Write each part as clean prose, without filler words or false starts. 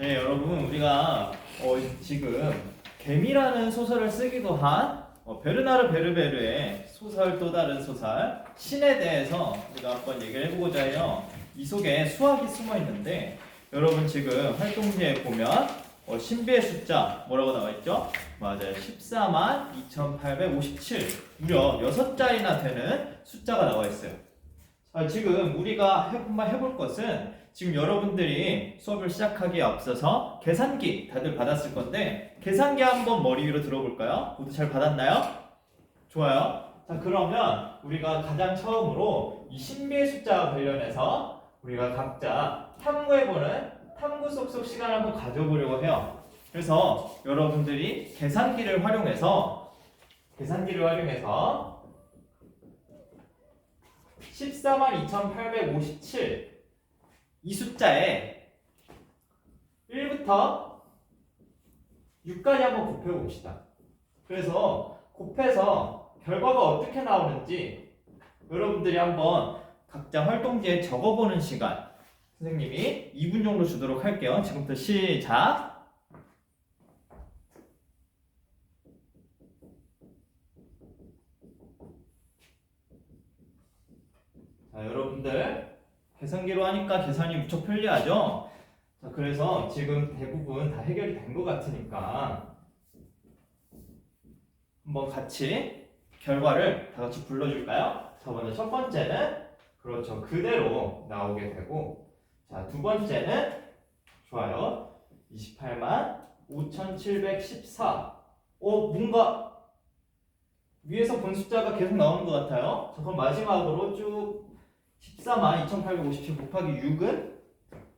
네, 여러분 우리가 지금 개미라는 소설을 쓰기도 한 베르나르 베르베르의 소설 또 다른 소설 신에 대해서 우리가 한번 얘기를 해보고자 해요. 이 속에 수학이 숨어 있는데 여러분 지금 활동지에 보면 신비의 숫자 뭐라고 나와 있죠? 맞아요. 14만 2857 무려 6자리나 되는 숫자가 나와 있어요. 자, 지금 우리가 한번 해볼 것은 지금 여러분들이 수업을 시작하기에 앞서서 계산기 다들 받았을 건데 계산기 한번 머리 위로 들어볼까요? 모두 잘 받았나요? 좋아요. 자, 그러면 우리가 가장 처음으로 이 신비의 숫자와 관련해서 우리가 각자 탐구해보는 탐구 쏙쏙 시간을 한번 가져보려고 해요. 그래서 여러분들이 계산기를 활용해서 14만 2857 이 숫자에 1부터 6까지 한번 곱해봅시다. 그래서 곱해서 결과가 어떻게 나오는지 여러분들이 한번 각자 활동지에 적어보는 시간 선생님이 2분 정도 주도록 할게요. 지금부터 시작! 자, 여러분들 계산기로 하니까 계산이 무척 편리하죠? 자, 그래서 지금 대부분 다 해결이 된 것 같으니까 한번 같이 결과를 다 같이 불러줄까요? 자, 먼저 첫 번째는 그렇죠. 그대로 나오게 되고 자, 두 번째는 좋아요. 28만 5714 뭔가 위에서 본 숫자가 계속 나오는 것 같아요. 자, 그럼 마지막으로 쭉 14만 2857 곱하기 6은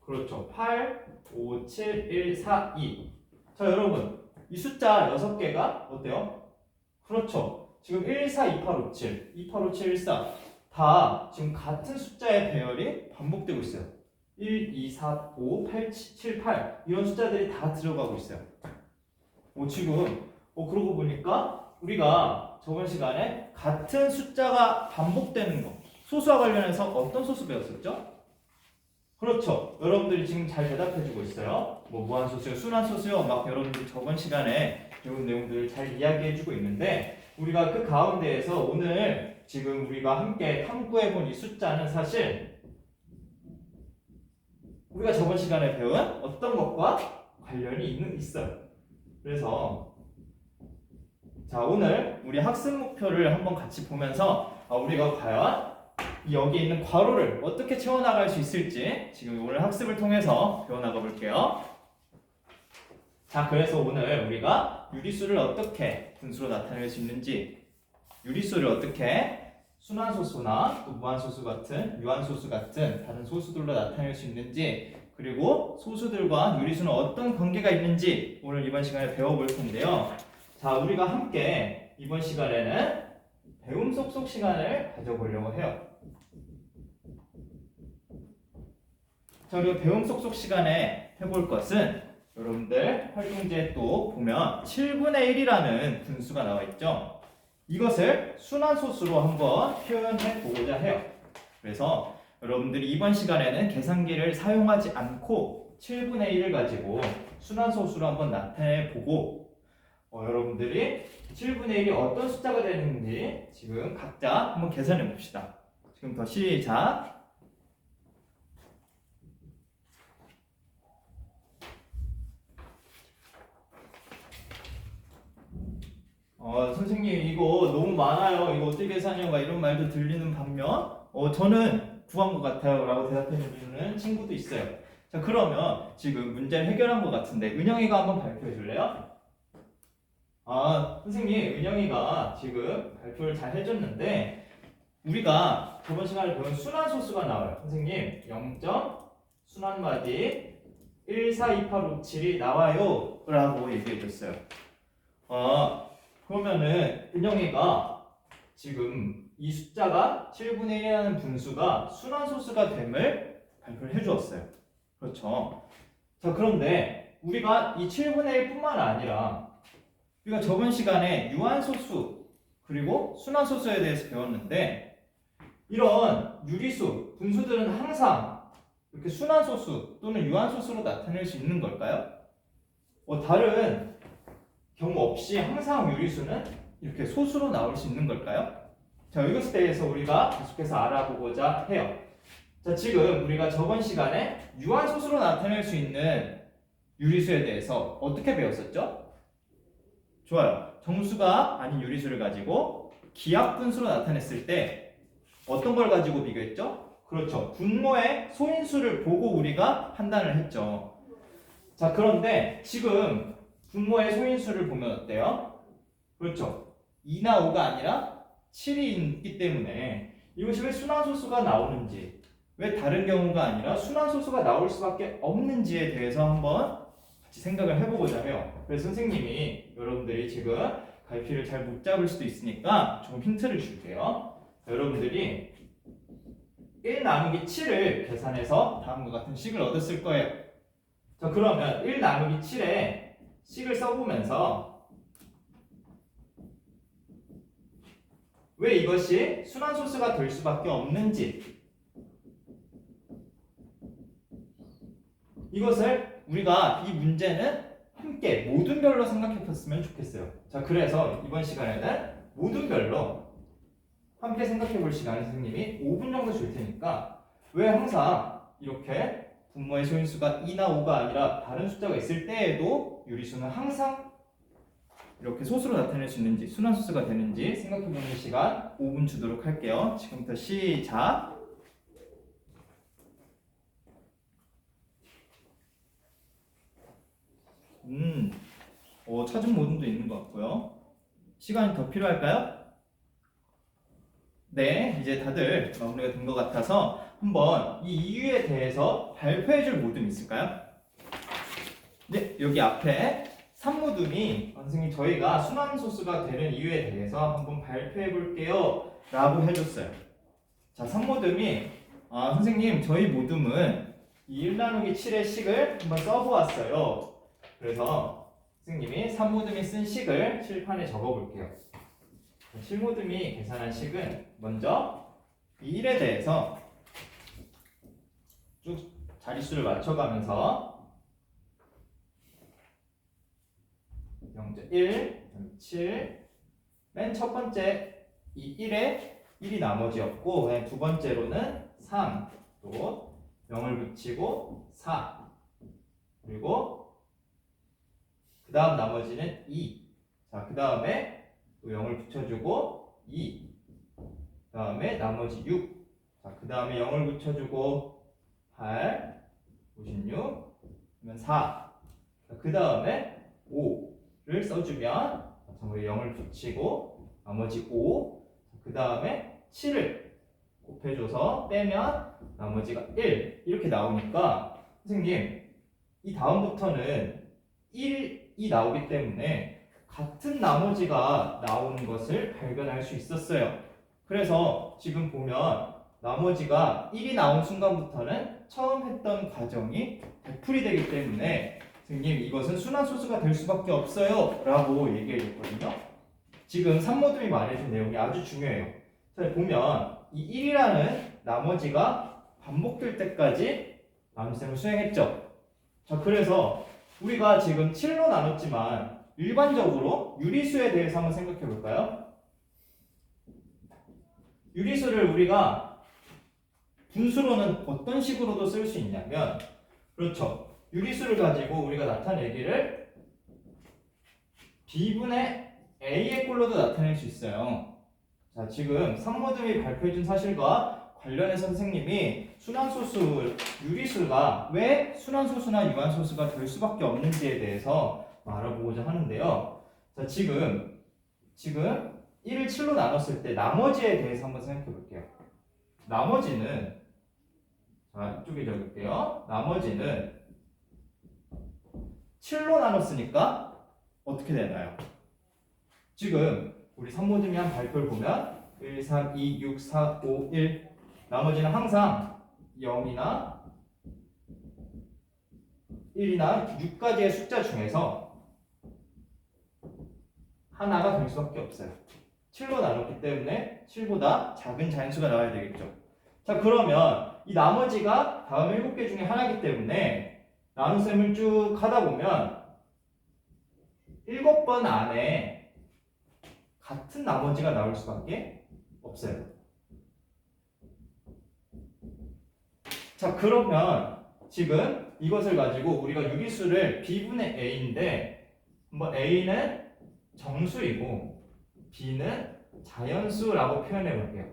그렇죠. 8, 5, 7, 1, 4, 2. 자, 여러분 이 숫자 6개가 어때요? 그렇죠. 지금 1, 4, 2, 8, 5, 7, 2, 8, 5, 7, 1, 4 다 지금 같은 숫자의 배열이 반복되고 있어요. 1, 2, 4, 5, 8, 7, 8 이런 숫자들이 다 들어가고 있어요. 지금 그러고 보니까 우리가 저번 시간에 같은 숫자가 반복되는 거 소수와 관련해서 어떤 소수 배웠었죠? 그렇죠. 여러분들이 지금 잘 대답해주고 있어요. 무한소수요, 순환소수요. 막 여러분들이 저번 시간에 배운 내용들을 잘 이야기해주고 있는데 우리가 그 가운데에서 오늘 지금 우리가 함께 탐구해본 이 숫자는 사실 우리가 저번 시간에 배운 어떤 것과 관련이 있어요. 그래서 자, 오늘 우리 학습 목표를 한번 같이 보면서 우리가 과연 여기 있는 괄호를 어떻게 채워나갈 수 있을지 지금 오늘 학습을 통해서 배워나가 볼게요. 자, 그래서 오늘 우리가 유리수를 어떻게 분수로 나타낼 수 있는지 유리수를 어떻게 순환소수나 또 무한소수 같은 유한소수 같은 다른 소수들로 나타낼 수 있는지 그리고 소수들과 유리수는 어떤 관계가 있는지 오늘 이번 시간에 배워볼 텐데요. 자, 우리가 함께 이번 시간에는 배움 속속 시간을 가져보려고 해요. 자, 우리가 배움 속속 시간에 해볼 것은 여러분들 활동지에 또 보면 7분의 1이라는 분수가 나와 있죠. 이것을 순환소수로 한번 표현해 보고자 해요. 그래서 여러분들이 이번 시간에는 계산기를 사용하지 않고 7분의 1을 가지고 순환소수로 한번 나타내 보고 여러분들이 7분의 1이 어떤 숫자가 되는지 지금 각자 한번 계산해 봅시다. 지금부터 시작! 선생님 이거 너무 많아요. 이거 어떻게 계산해요? 막 이런 말도 들리는 반면 저는 구한 것 같아요 라고 대답해주는 친구도 있어요. 자, 그러면 지금 문제를 해결한 것 같은데 은영이가 한번 발표해 줄래요? 선생님 은영이가 지금 발표를 잘 해줬는데 우리가 저번 시간에 배운 순환소수가 나와요. 선생님 0점 순환마디 1, 4, 2, 8, 5, 7이 나와요 라고 얘기해 줬어요. 그러면은 은영이가 지금 이 숫자가 7분의 1이라는 분수가 순환소수가 됨을 발표를 해주었어요. 그렇죠. 자, 그런데 우리가 이 7분의 1뿐만 아니라 우리가 저번 시간에 유한소수 그리고 순환소수에 대해서 배웠는데 이런 유리수, 분수들은 항상 이렇게 순환소수 또는 유한소수로 나타낼 수 있는 걸까요? 다른 경우 없이 항상 유리수는 이렇게 소수로 나올 수 있는 걸까요? 자, 이것에 대해서 우리가 계속해서 알아보고자 해요. 자, 지금 우리가 저번 시간에 유한소수로 나타낼 수 있는 유리수에 대해서 어떻게 배웠었죠? 좋아요. 정수가 아닌 유리수를 가지고 기하분수로 나타냈을 때 어떤 걸 가지고 비교했죠? 그렇죠. 분모의 소인수를 보고 우리가 판단을 했죠. 자, 그런데 지금 분모의 소인수를 보면 어때요? 그렇죠. 2나 5가 아니라 7이 있기 때문에 이것이 왜 순환소수가 나오는지, 왜 다른 경우가 아니라 순환소수가 나올 수밖에 없는지에 대해서 한번 같이 생각을 해보고자 해요. 그래서 선생님이 여러분들이 지금 갈피를 잘 못 잡을 수도 있으니까 좀 힌트를 줄게요. 여러분들이 1 나누기 7을 계산해서 다음과 같은 식을 얻었을 거예요. 자, 그러면 1 나누기 7에 식을 써보면서 왜 이것이 순환소수가 될 수밖에 없는지, 이것을 우리가 이 문제는 함께 모든 별로 생각해 봤으면 좋겠어요. 자, 그래서 이번 시간에는 모든 별로 함께 생각해 볼 시간을 선생님이 5분 정도 줄 테니까 왜 항상 이렇게 분모의 소인수가 2나 5가 아니라 다른 숫자가 있을 때에도 유리수는 항상 이렇게 소수로 나타낼 수 있는지, 순환소수가 되는지 생각해 보는 시간 5분 주도록 할게요. 지금부터 시작. 찾은 모든도 있는 것 같고요. 시간이 더 필요할까요? 네, 이제 다들 마무리가 된 것 같아서 한번 이 이유에 대해서 발표해 줄 모둠 있을까요? 네, 여기 앞에 산모둠이 선생님 저희가 순환소수가 되는 이유에 대해서 한번 발표해 볼게요 라고 해줬어요. 자, 산모둠이 선생님 저희 모둠은 이 1 나누기 7의 식을 한번 써보았어요. 그래서 선생님이 산모둠이 쓴 식을 칠판에 적어볼게요. 실모둠이 계산한 식은 먼저 이 1에 대해서 쭉 자릿수를 맞춰가면서 0.1, 7, 맨 첫 번째 이 1에 1이 나머지였고 두 번째로는 3, 또 0을 붙이고 4, 그리고 그 다음 나머지는 2, 자, 그 다음에 또 0을 붙여주고 2, 그 다음에 나머지 6, 자, 그 다음에 0을 붙여주고 8, 56, 그러면 4, 그 다음에 5를 써주면 우리 0을 붙이고 나머지 5, 그 다음에 7을 곱해줘서 빼면 나머지가 1 이렇게 나오니까 선생님 이 다음부터는 1이 나오기 때문에 같은 나머지가 나오는 것을 발견할 수 있었어요. 그래서 지금 보면 나머지가 1이 나온 순간부터는 처음 했던 과정이 100풀이 되기 때문에 선생님 이것은 순환소수가 될 수밖에 없어요 라고 얘기해줬거든요. 지금 산모들이 말해준 내용이 아주 중요해요. 자, 보면 이 1이라는 나머지가 반복될 때까지 나눗셈을 수행했죠. 자, 그래서 우리가 지금 7로 나눴지만 일반적으로 유리수에 대해서 한번 생각해 볼까요? 유리수를 우리가 분수로는 어떤 식으로도 쓸 수 있냐면, 그렇죠, 유리수를 가지고 우리가 나타내기를 B분의 A의 꼴로도 나타낼 수 있어요. 자, 지금 산모들이 발표해준 사실과 관련해서 선생님이 순환소수, 유리수가 왜 순환소수나 유한소수가 될 수밖에 없는지에 대해서 알아보고자 하는데요. 자, 지금 1을 7로 나눴을 때 나머지에 대해서 한번 생각해 볼게요. 나머지는, 자, 이쪽에 적을게요. 나머지는 7로 나눴으니까 어떻게 되나요? 지금 우리 산모들이 한 발표를 보면 1, 3, 2, 6, 4, 5, 1, 나머지는 항상 0이나 1이나 6가지의 숫자 중에서 하나가 될 수밖에 없어요. 7로 나눴기 때문에 7보다 작은 자연수가 나와야 되겠죠. 자, 그러면 이 나머지가 다음 7개 중에 하나이기 때문에 나눗셈을 쭉 하다 보면 7번 안에 같은 나머지가 나올 수밖에 없어요. 자, 그러면 지금 이것을 가지고 우리가 유리수를 B분의 A인데 한번 A는 정수이고 B는 자연수라고 표현해 볼게요.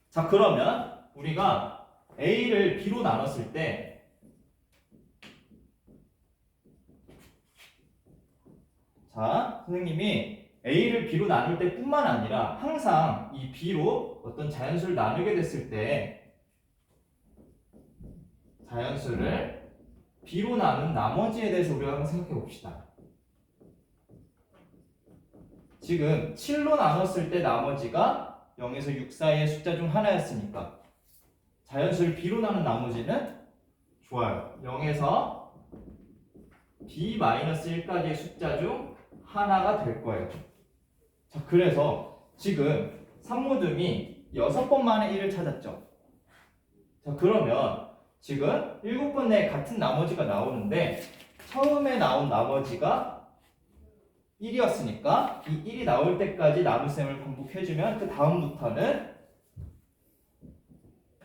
자, 그러면 우리가 A를 B로 나눴을 때 자, 선생님이 A를 B로 나눌 때 뿐만 아니라 항상 이 B로 어떤 자연수를 나누게 됐을 때 자연수를 B로 나눈 나머지에 대해서 우리가 한번 생각해 봅시다. 지금 7로 나눴을 때 나머지가 0에서 6 사이의 숫자 중 하나였으니까 자연수를 B로 나눈 나머지는 좋아요. 0에서 B-1까지의 숫자 중 하나가 될 거예요. 자, 그래서 지금 산모듬이 6번 만에 1을 찾았죠. 자, 그러면 지금 7번 내에 같은 나머지가 나오는데 처음에 나온 나머지가 1이었으니까 이 1이 나올 때까지 나눗셈을 반복해주면 그 다음부터는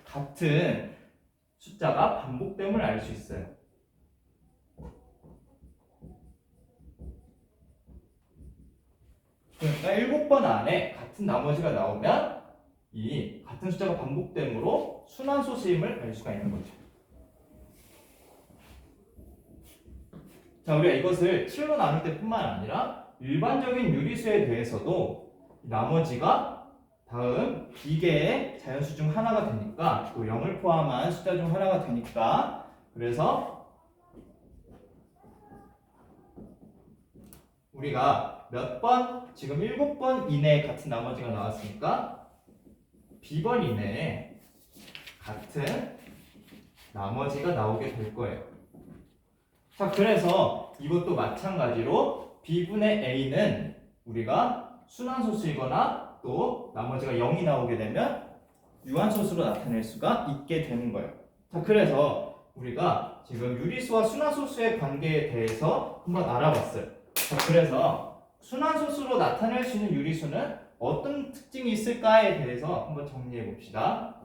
같은 숫자가 반복됨을 알 수 있어요. 그러니까 7번 안에 같은 나머지가 나오면 이 같은 숫자가 반복됨으로 순환소수임을 알 수가 있는 거죠. 자, 우리가 이것을 7로 나눌 때뿐만 아니라 일반적인 유리수에 대해서도 나머지가 다음 B개의 자연수 중 하나가 되니까 또 0을 포함한 숫자 중 하나가 되니까 그래서 우리가 몇 번? 지금 7번 이내에 같은 나머지가 나왔으니까 B번 이내에 같은 나머지가 나오게 될 거예요. 자, 그래서 이것도 마찬가지로 B분의 A는 우리가 순환소수이거나 또 나머지가 0이 나오게 되면 유한소수로 나타낼 수가 있게 되는 거예요. 자, 그래서 우리가 지금 유리수와 순환소수의 관계에 대해서 한번 알아봤어요. 자, 그래서 순환소수로 나타낼 수 있는 유리수는 어떤 특징이 있을까에 대해서 한번 정리해 봅시다.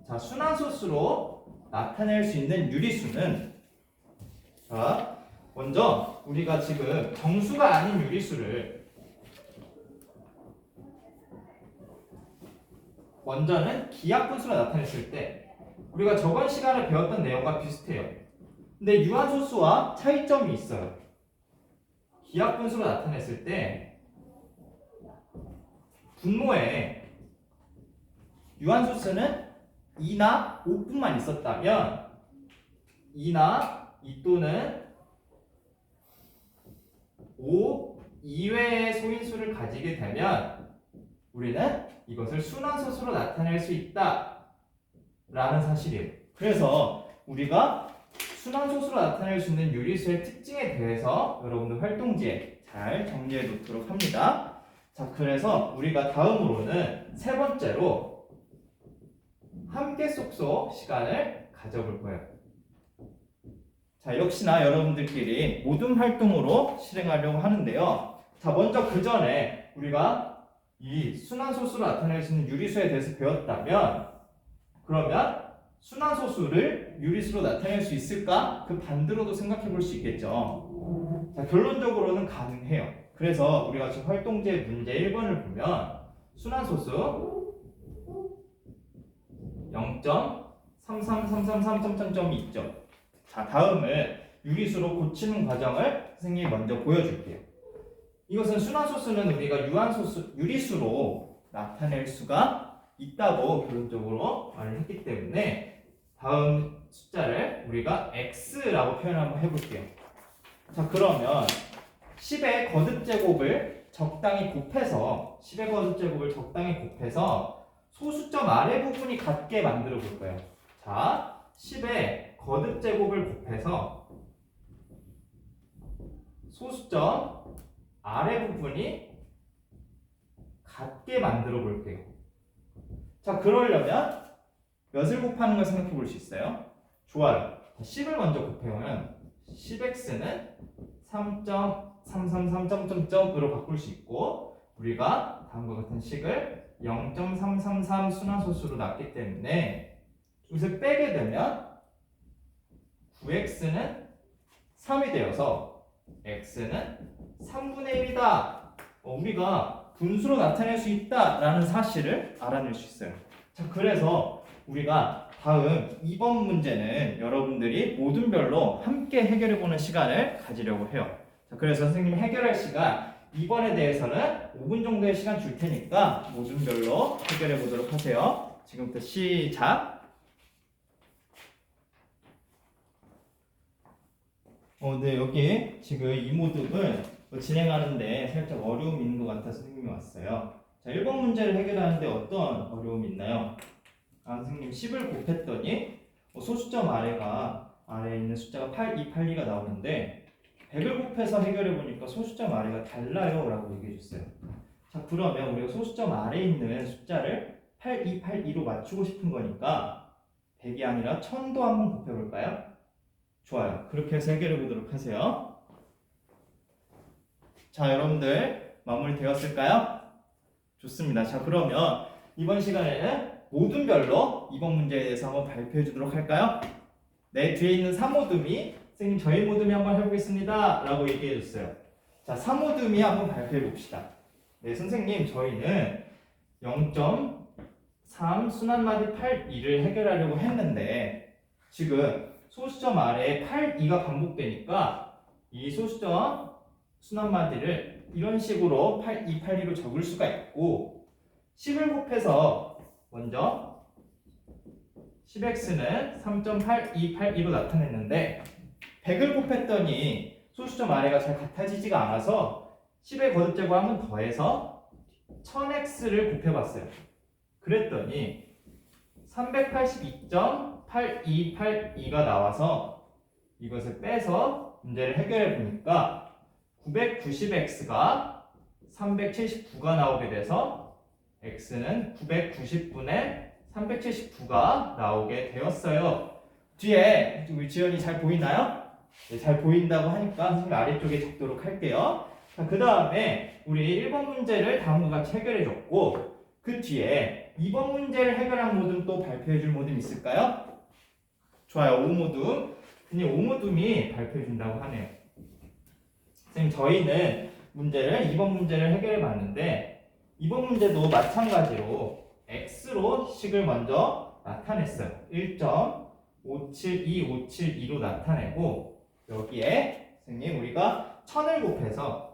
자, 순환소수로 나타낼 수 있는 유리수는 자, 먼저 우리가 지금 정수가 아닌 유리수를 먼저는 기하분수로 나타냈을 때 우리가 저번 시간에 배웠던 내용과 비슷해요. 근데 유한소수와 차이점이 있어요. 기하분수로 나타냈을 때 분모에 유한소수는 2나 5뿐만 있었다면 2나 2 또는 5 이외의 소인수를 가지게 되면 우리는 이것을 순환소수로 나타낼 수 있다 라는 사실이에요. 그래서 우리가 순환소수로 나타낼 수 있는 유리수의 특징에 대해서 여러분들 활동지에 잘 정리해 놓도록 합니다. 자, 그래서 우리가 다음으로는 세 번째로 함께 쏙쏙 시간을 가져볼 거예요. 자, 역시나 여러분들끼리 모둠 활동으로 실행하려고 하는데요. 자, 먼저 그 전에 우리가 이 순환소수로 나타낼 수 있는 유리수에 대해서 배웠다면 그러면 순환소수를 유리수로 나타낼 수 있을까? 그 반대로도 생각해 볼 수 있겠죠. 자, 결론적으로는 가능해요. 그래서 우리가 지금 활동제 문제 1번을 보면 순환소수 0.33333점점점이 있죠. 자, 다음을 유리수로 고치는 과정을 선생님이 먼저 보여줄게요. 이것은 순환소수는 우리가 유리수로 나타낼 수가 있다고 결론적으로 말을 했기 때문에 다음 숫자를 우리가 x라고 표현 한번 해볼게요. 자, 그러면 10의 거듭제곱을 적당히 곱해서 소수점 아래 부분이 같게 만들어 볼 거예요. 자, 10의 거듭제곱을 곱해서 소수점 아래 부분이 같게 만들어 볼게요. 자, 그러려면 몇을 곱하는 걸 생각해 볼 수 있어요? 좋아요. 10을 먼저 곱해보면 10x는 3.333점점점으로 바꿀 수 있고 우리가 다음과 같은 식을 0.333 순환소수로 놨기 때문에 이것을 빼게 되면 9x는 3이 되어서 x는 3분의 1이다. 우리가 분수로 나타낼 수 있다라는 사실을 알아낼 수 있어요. 자, 그래서 우리가 다음 2번 문제는 여러분들이 모둠별로 함께 해결해보는 시간을 가지려고 해요. 자, 그래서 선생님이 해결할 시간 2번에 대해서는 5분 정도의 시간 줄 테니까 모둠별로 해결해보도록 하세요. 지금부터 시작! 네, 여기 지금 이 모둠을 진행하는데 살짝 어려움이 있는 것 같아서 선생님이 왔어요. 자, 1번 문제를 해결하는데 어떤 어려움이 있나요? 선생님 10을 곱했더니 소수점 아래에 있는 숫자가 8282가 나오는데 100을 곱해서 해결해 보니까 소수점 아래가 달라요 라고 얘기해 줬어요. 자, 그러면 우리가 소수점 아래에 있는 숫자를 8282로 맞추고 싶은 거니까 100이 아니라 1000도 한번 곱해 볼까요? 좋아요. 그렇게 해서 해결해 보도록 하세요. 자, 여러분들 마무리 되었을까요? 좋습니다. 자, 그러면 이번 시간에는 모둠별로 이번 문제에 대해서 한번 발표해 주도록 할까요? 네, 뒤에 있는 3모둠이 선생님 저희 모둠이 한번 해보겠습니다 라고 얘기해 줬어요. 자, 3모둠이 한번 발표해 봅시다. 네, 선생님 저희는 0.3 순환마디 82를 해결하려고 했는데 지금 소수점 아래에 82가 반복되니까 이 소수점 순환마디를 이런 식으로 8282로 적을 수가 있고 10을 곱해서 먼저 10x는 3.8282로 나타냈는데 100을 곱했더니 소수점 아래가 잘 같아지지가 않아서 10의 거듭제곱 한 번 더해서 1000x를 곱해봤어요. 그랬더니 382.8282가 나와서 이것을 빼서 문제를 해결해 보니까 990x가 379가 나오게 돼서 x는 990분의 379가 나오게 되었어요. 뒤에 우리 지연이 잘 보이나요? 네, 잘 보인다고 하니까 선생님 아래쪽에 적도록 할게요. 자, 그 다음에 우리 1번 문제를 다음과 같이 해결해 줬고 그 뒤에 2번 문제를 해결한 모둠 또 발표해 줄 모둠 있을까요? 좋아요. 5모둠. 근데 5모둠이 발표해 준다고 하네요. 선생님 저희는 2번 문제를 해결해 봤는데 2번 문제도 마찬가지로 x로 식을 먼저 나타냈어요. 1.572572로 나타내고 여기에 선생님 우리가 1000을 곱해서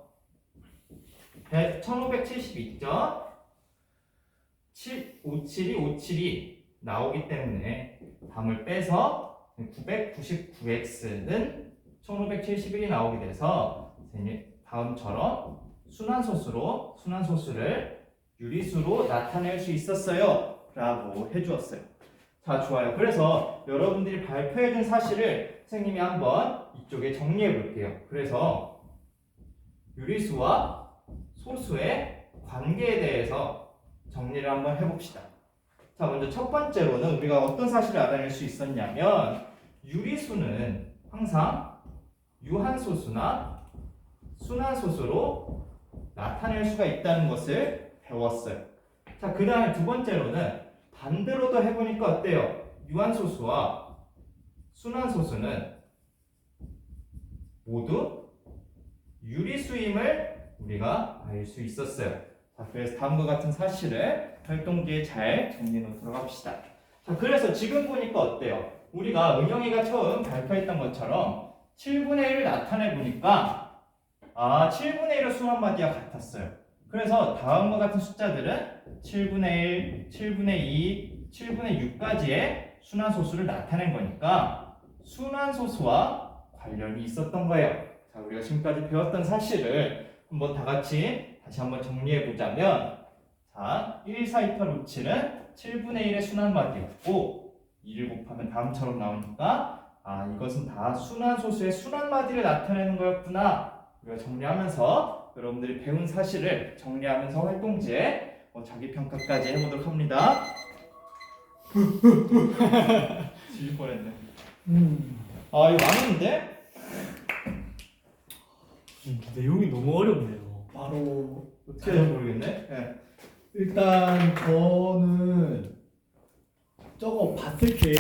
1572.572 나오기 때문에 담을 빼서 999x는 1571이 나오게 돼서 선생님 다음처럼 순환소수를 유리수로 나타낼 수 있었어요 라고 해주었어요. 자, 좋아요. 그래서 여러분들이 발표해준 사실을 선생님이 한번 이쪽에 정리해 볼게요. 그래서 유리수와 소수의 관계에 대해서 정리를 한번 해봅시다. 자, 먼저 첫 번째로는 우리가 어떤 사실을 알아낼 수 있었냐면 유리수는 항상 유한소수나 순환소수로 나타낼 수가 있다는 것을 배웠어요. 자, 그 다음에 두 번째로는 반대로도 해보니까 어때요? 유한소수와 순환소수는 모두 유리수임을 우리가 알 수 있었어요. 자, 그래서 다음과 같은 사실을 활동지에 잘 정리해 놓도록 합시다. 자, 그래서 지금 보니까 어때요? 우리가 은영이가 처음 발표했던 것처럼 7분의 1을 나타내 보니까 7분의 1의 순환마디와 같았어요. 그래서 다음과 같은 숫자들은 7분의 1, 7분의 2, 7분의 6까지의 순환소수를 나타낸 거니까 순환소수와 관련이 있었던 거예요. 자, 우리가 지금까지 배웠던 사실을 한번 다 같이 다시 한번 정리해 보자면 자, 1, 4, 2, 8, 5, 7은 7분의 1의 순환마디였고 2를 곱하면 다음처럼 나오니까 이것은 다 순환소수의 순환마디를 나타내는 거였구나. 우리가 정리하면서 여러분들이 배운 사실을 정리하면서 활동지에 자기 평가까지 해보도록 합니다. 질 뻔했네. 아 이거 망했는데? 내용이 너무 어렵네요. 바로 어떻게 해야 모르겠네. 네. 일단 저는 저거 봤을 때